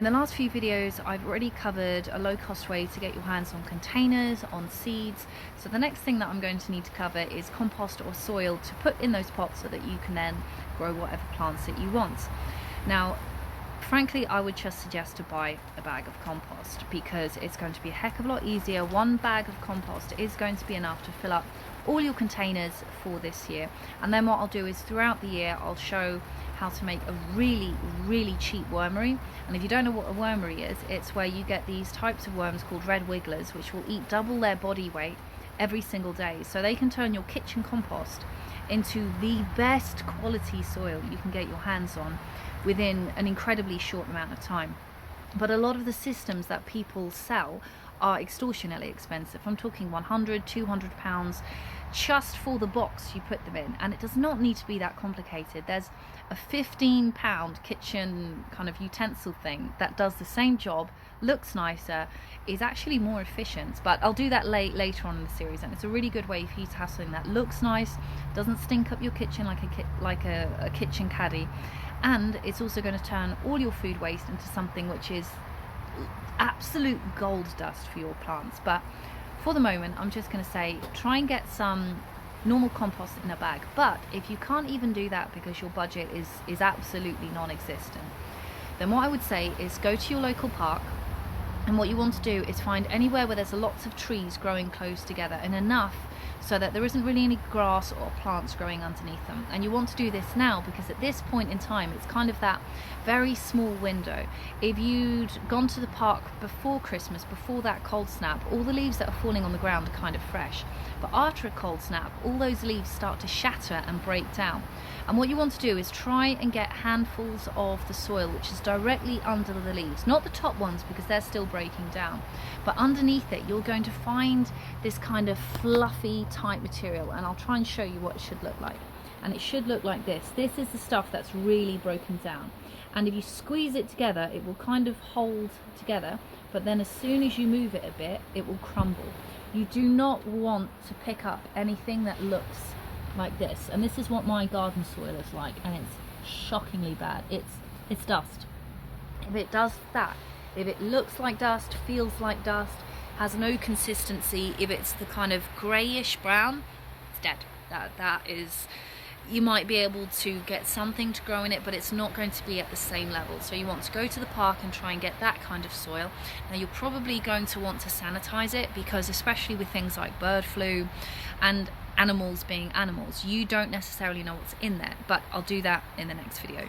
In the last few videos, I've already covered a low-cost way to get your hands on containers, on seeds. So the next thing that I'm going to need to cover is compost or soil to put in those pots so that you can then grow whatever plants that you want. Now, frankly, I would just suggest to buy a bag of compost because it's going to be a heck of a lot easier. One bag of compost is going to be enough to fill up all your containers for this year. And then what I'll do is throughout the year, I'll show how to make a really cheap wormery. And if you don't know what a wormery is, it's where you get these types of worms called red wigglers, which will eat double their body weight every single day. So they can turn your kitchen compost into the best quality soil you can get your hands on within an incredibly short amount of time. But a lot of the systems that people sell are extortionately expensive. I'm talking 100, 200 pounds just for the box you put them in, and it does not need to be that complicated. There's a 15-pound kitchen kind of utensil thing that does the same job, looks nicer, is actually more efficient, but I'll do that later on in the series. And it's a really good way for you to have something that looks nice, doesn't stink up your kitchen like a kitchen caddy, and it's also going to turn all your food waste into something which is absolute gold dust for your plants. But for the moment, I'm just going to say try and get some normal compost in a bag. But if you can't even do that because your budget is absolutely non-existent, then what I would say is go to your local park, and what you want to do is find anywhere where there's lots of trees growing close together and enough so that there isn't really any grass or plants growing underneath them. And you want to do this now because at this point in time it's kind of that very small window. If you'd gone to the park before Christmas, before that cold snap, all the leaves that are falling on the ground are kind of fresh, but after a cold snap all those leaves start to shatter and break down. And what you want to do is try and get handfuls of the soil which is directly under the leaves, not the top ones because they're still breaking down, but underneath it you're going to find this kind of fluffy type material, and I'll try and show you what it should look like. And it should look like this. This is the stuff that's really broken down, and if you squeeze it together it will kind of hold together, but then as soon as you move it a bit it will crumble. You do not want to pick up anything that looks like this, and this is what my garden soil is like, and it's shockingly bad. It's dust. If it does that, if it looks like dust, feels like dust, has no consistency, if it's the kind of greyish brown, it's dead. That is, you might be able to get something to grow in it, but it's not going to be at the same level. So you want to go to the park and try and get that kind of soil. Now you're probably going to want to sanitize it because, especially with things like bird flu and animals being animals, you don't necessarily know what's in there, but I'll do that in the next video.